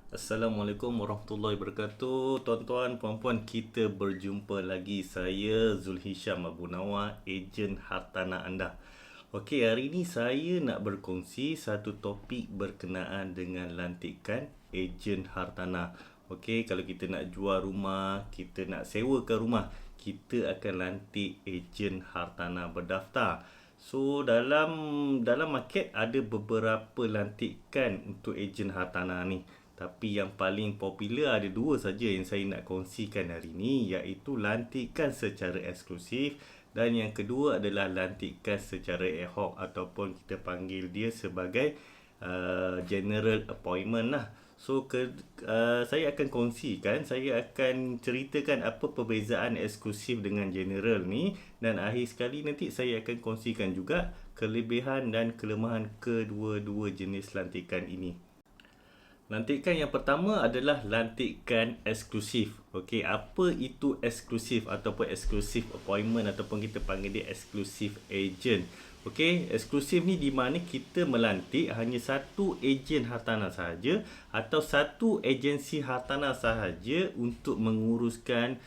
Assalamualaikum warahmatullahi wabarakatuh. Tuan-tuan, puan-puan, kita berjumpa lagi. Saya Zulhisham Abu Nawar, ejen hartanah anda. Okey, hari ini saya nak berkongsi satu topik berkenaan dengan lantikan ejen hartanah. Okey, kalau kita nak jual rumah, kita nak sewakan rumah, kita akan lantik ejen hartanah berdaftar. So dalam market ada beberapa lantikan untuk ejen hartanah ni. Tapi yang paling popular ada dua saja yang saya nak kongsikan hari ini, iaitu lantikan secara eksklusif dan yang kedua adalah lantikan secara ad hoc ataupun kita panggil dia sebagai general appointment lah. So saya akan kongsikan, saya akan ceritakan apa perbezaan eksklusif dengan general ni, dan akhir sekali nanti saya akan kongsikan juga kelebihan dan kelemahan kedua-dua jenis lantikan ini. Lantikan yang pertama adalah lantikan eksklusif. Okey, apa itu eksklusif ataupun eksklusif appointment ataupun kita panggil dia eksklusif agent. Okey, eksklusif ni di mana kita melantik hanya satu ejen hartanah sahaja atau satu agensi hartanah sahaja untuk menguruskan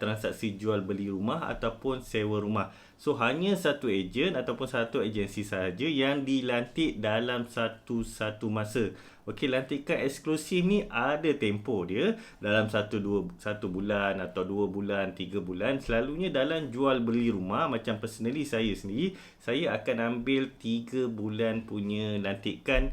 transaksi jual beli rumah ataupun sewa rumah. So hanya satu ejen ataupun satu agensi sahaja yang dilantik dalam satu masa. Okey, lantikan eksklusif ni ada tempoh dia dalam satu bulan atau 2 bulan, 3 bulan. Selalunya dalam jual beli rumah, macam personally saya sendiri, saya akan ambil 3 bulan punya lantikan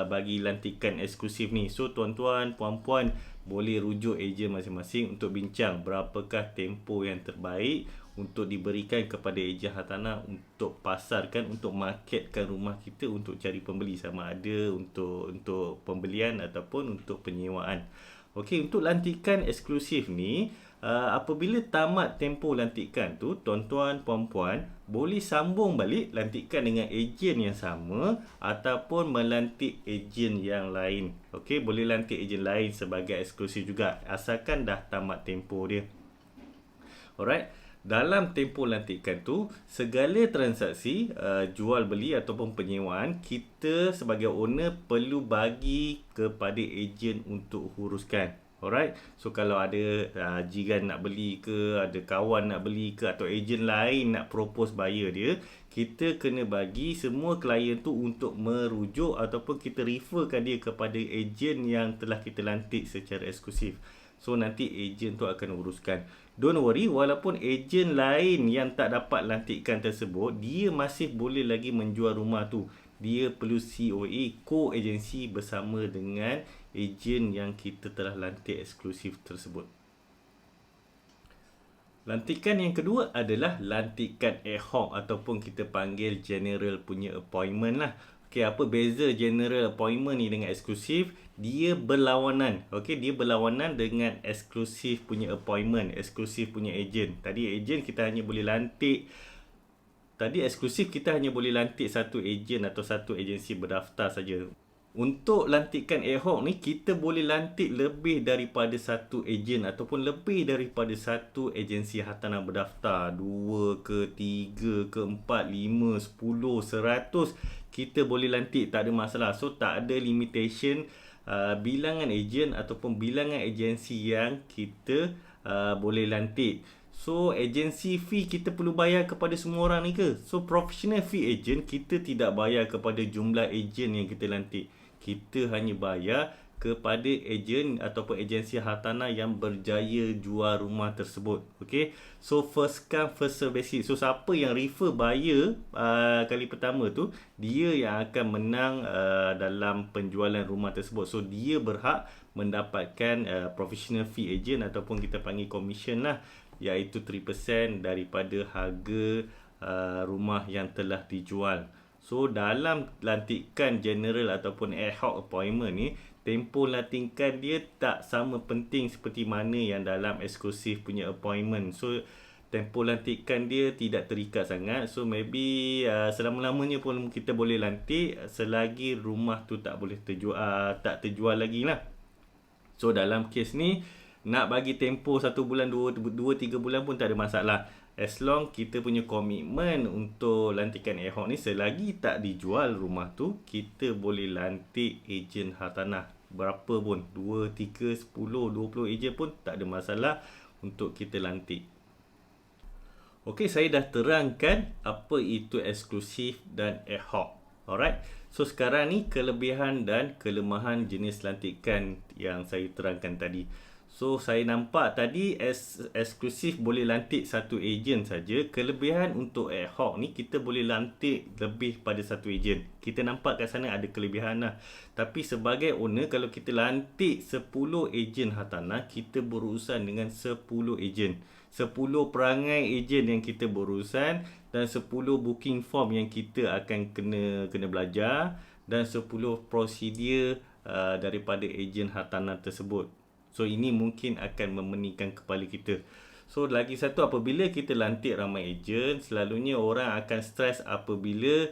bagi lantikan eksklusif ni. So tuan-tuan, puan-puan boleh rujuk ejen masing-masing untuk bincang berapakah tempoh yang terbaik untuk diberikan kepada ejen hartanah untuk pasarkan, untuk marketkan rumah kita untuk cari pembeli, sama ada untuk pembelian ataupun untuk penyewaan. Okey, untuk lantikan eksklusif ni, apabila tamat tempoh lantikan tu, tuan-tuan, puan-puan boleh sambung balik lantikan dengan ejen yang sama ataupun melantik ejen yang lain. Okey, boleh lantik ejen lain sebagai eksklusif juga asalkan dah tamat tempoh dia. Alright. Dalam tempoh lantikan tu, segala transaksi jual beli ataupun penyewaan, kita sebagai owner perlu bagi kepada ejen untuk uruskan. Alright. So kalau ada jiran nak beli ke, ada kawan nak beli ke, atau ejen lain nak propose buyer dia, kita kena bagi semua klien tu untuk merujuk ataupun kita referkan dia kepada ejen yang telah kita lantik secara eksklusif. So nanti ejen tu akan uruskan. Don't worry, walaupun ejen lain yang tak dapat lantikan tersebut, dia masih boleh lagi menjual rumah tu. Dia perlu COA, co-agency bersama dengan ejen yang kita telah lantik eksklusif tersebut. Lantikan yang kedua adalah lantikan ad hoc ataupun kita panggil general punya appointment lah. Okey, apa beza general appointment ni dengan eksklusif? Dia berlawanan. Okey, dia berlawanan dengan eksklusif punya appointment, eksklusif punya ejen. Tadi ejen kita hanya boleh lantik, tadi eksklusif kita hanya boleh lantik satu ejen atau satu agensi berdaftar saja. Untuk lantikan ad hoc ni, kita boleh lantik lebih daripada satu ejen ataupun lebih daripada satu agensi hartanah berdaftar. 2 ke 3 ke 4, 5, 10, 100 kita boleh lantik, tak ada masalah. So tak ada limitation bilangan ejen ataupun bilangan agensi yang kita boleh lantik. So agency fee kita perlu bayar kepada semua orang ni ke? So professional fee agent kita tidak bayar kepada jumlah ejen yang kita lantik. Kita hanya bayar kepada ejen ataupun agensi hartanah yang berjaya jual rumah tersebut. Okey. So first come first serve basis. So siapa yang refer buyer kali pertama tu, dia yang akan menang dalam penjualan rumah tersebut. So dia berhak mendapatkan professional fee agent ataupun kita panggil commission lah, iaitu 3% daripada harga rumah yang telah dijual. So dalam lantikan general ataupun ad hoc appointment ni, tempoh lantikan dia tak sama penting seperti mana yang dalam eksklusif punya appointment. So tempoh lantikan dia tidak terikat sangat. So maybe selama-lamanya pun kita boleh lantik selagi rumah tu tak boleh tak terjual lagi lah. So dalam kes ni, nak bagi tempoh 1 bulan, 2-3 bulan pun tak ada masalah. As long kita punya komitmen untuk lantikan ad hoc ni, selagi tak dijual rumah tu, kita boleh lantik ejen hartanah. berapa pun, 2, 3, 10, 20 ejen pun tak ada masalah untuk kita lantik. Okey, saya dah terangkan apa itu eksklusif dan ad hoc. Alright. So sekarang ni kelebihan dan kelemahan jenis lantikan yang saya terangkan tadi. So saya nampak tadi eksklusif boleh lantik satu ejen saja. Kelebihan untuk ad hoc ni kita boleh lantik lebih pada satu ejen. Kita nampak kat sana ada kelebihan lah. Tapi sebagai owner, kalau kita lantik 10 ejen hartanah, kita berurusan dengan 10 ejen. 10 perangai ejen yang kita berurusan dan 10 booking form yang kita akan kena belajar dan 10 prosedur daripada ejen hartanah tersebut. So ini mungkin akan memeningkan kepala kita. So lagi satu, apabila kita lantik ramai ejen, selalunya orang akan stres apabila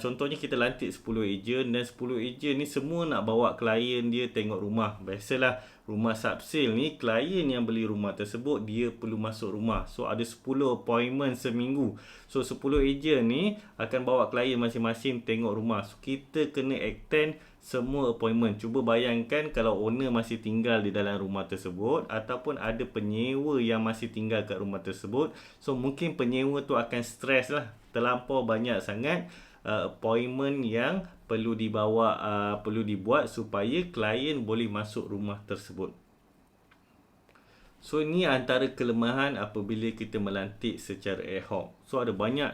contohnya kita lantik 10 ejen dan 10 ejen ni semua nak bawa klien dia tengok rumah. Biasalah rumah subsale ni, klien yang beli rumah tersebut dia perlu masuk rumah. So ada 10 appointment seminggu. So 10 ejen ni akan bawa klien masing-masing tengok rumah. So kita kena attend semua appointment. Cuba bayangkan kalau owner masih tinggal di dalam rumah tersebut ataupun ada penyewa yang masih tinggal kat rumah tersebut. So mungkin penyewa tu akan stres lah. Terlampau banyak sangat appointment yang perlu dibuat supaya klien boleh masuk rumah tersebut. So ini antara kelemahan apabila kita melantik secara ad hoc. So ada banyak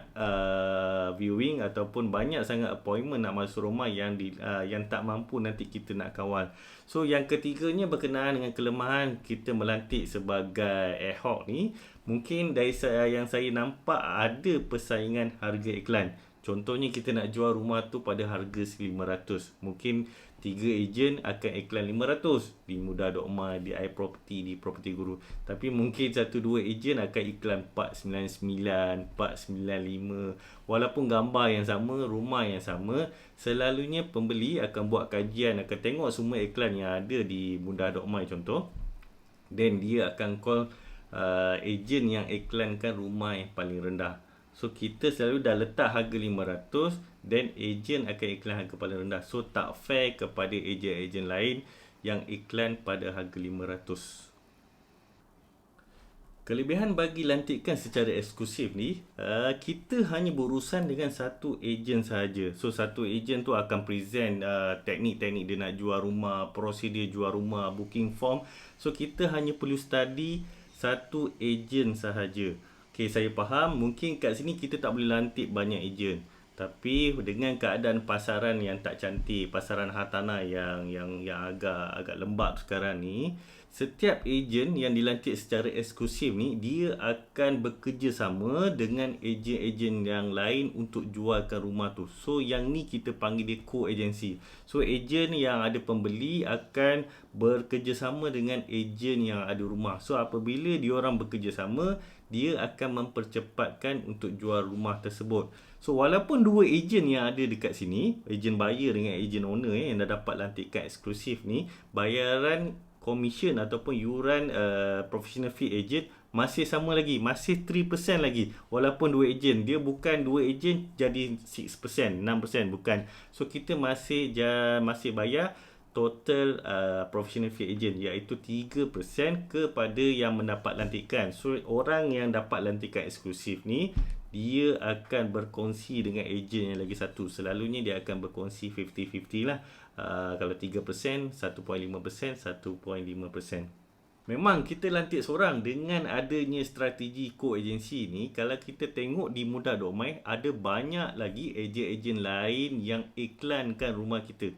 viewing ataupun banyak sangat appointment nak masuk rumah yang tak mampu nanti kita nak kawal. So yang ketiganya berkenaan dengan kelemahan kita melantik sebagai ad hoc ni, mungkin dari yang saya nampak ada persaingan harga iklan. Contohnya kita nak jual rumah tu pada harga 500. Mungkin 3 ejen akan iklan 500 di Mudah.my, di iProperty, di Property Guru. Tapi mungkin 1-2 ejen akan iklan 499, 495. Walaupun gambar yang sama, rumah yang sama, selalunya pembeli akan buat kajian, akan tengok semua iklan yang ada di Mudah.my contoh. Dan dia akan call ejen yang iklankan rumah yang paling rendah. So kita selalu dah letak harga 500 dan ejen akan iklan harga paling rendah. So tak fair kepada ejen-ejen lain yang iklan pada harga 500. Kelebihan bagi lantikan secara eksklusif ni, kita hanya berurusan dengan satu ejen sahaja. So satu ejen tu akan present teknik-teknik dia nak jual rumah, prosedur jual rumah, booking form. So kita hanya perlu study satu ejen sahaja. Okay, saya faham mungkin kat sini kita tak boleh lantik banyak ejen. Tapi dengan keadaan pasaran yang tak cantik, pasaran hartanah yang agak lembab sekarang ni, setiap ejen yang dilantik secara eksklusif ni, dia akan bekerjasama dengan ejen-ejen yang lain untuk jualkan rumah tu. So yang ni kita panggil dia co-agency. So ejen yang ada pembeli akan bekerjasama dengan ejen yang ada rumah. So apabila diorang bekerjasama, dia akan mempercepatkan untuk jual rumah tersebut. So walaupun dua ejen yang ada dekat sini, ejen buyer dengan ejen owner yang dah dapat lantikan eksklusif ni, bayaran komisen ataupun yuran professional fee agent masih sama lagi, masih 3% lagi. Walaupun dua ejen, dia bukan dua ejen jadi 6%, 6%, bukan. So kita masih bayar total professional fee agent, iaitu 3% kepada yang mendapat lantikan. So orang yang dapat lantikan eksklusif ni, dia akan berkongsi dengan ejen yang lagi satu. Selalunya dia akan berkongsi 50-50 lah. Kalau 3%, 1.5%, 1.5%. Memang kita lantik seorang. Dengan adanya strategi co-agency ni, kalau kita tengok di Mudah.my, ada banyak lagi ejen-ejen lain yang iklankan rumah kita.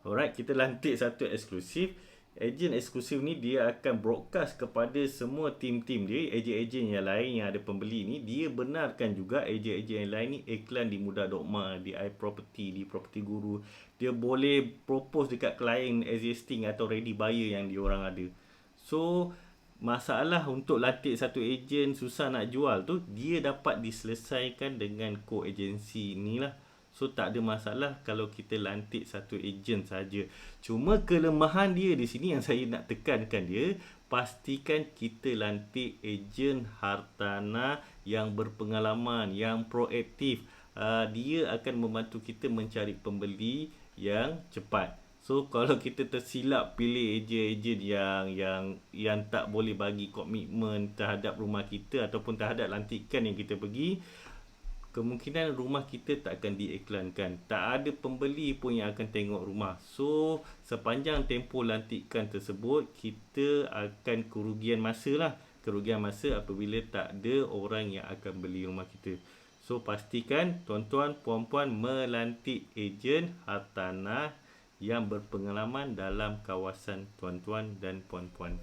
Alright, kita lantik satu eksklusif. Ejen eksklusif ni dia akan broadcast kepada semua tim-tim dia, ejen-ejen yang lain yang ada pembeli ni. Dia benarkan juga ejen-ejen yang lain ni iklan di Mudah.my, di iProperty, di Property Guru. Dia boleh propose dekat klien existing atau ready buyer yang diorang ada. So masalah untuk lantik satu ejen susah nak jual tu, dia dapat diselesaikan dengan co-agency ni lah. So tak ada masalah kalau kita lantik satu ejen saja. Cuma kelemahan dia di sini yang saya nak tekankan dia, pastikan kita lantik ejen hartanah yang berpengalaman, yang proaktif. Dia akan membantu kita mencari pembeli yang cepat. So kalau kita tersilap pilih ejen-ejen yang tak boleh bagi komitmen terhadap rumah kita ataupun terhadap lantikan yang kita pergi, kemungkinan rumah kita tak akan diiklankan. Tak ada pembeli pun yang akan tengok rumah. So sepanjang tempoh lantikan tersebut, kita akan kerugian masa lah. Kerugian masa apabila tak ada orang yang akan beli rumah kita. So pastikan tuan-tuan puan-puan melantik ejen hartanah yang berpengalaman dalam kawasan tuan-tuan dan puan-puan.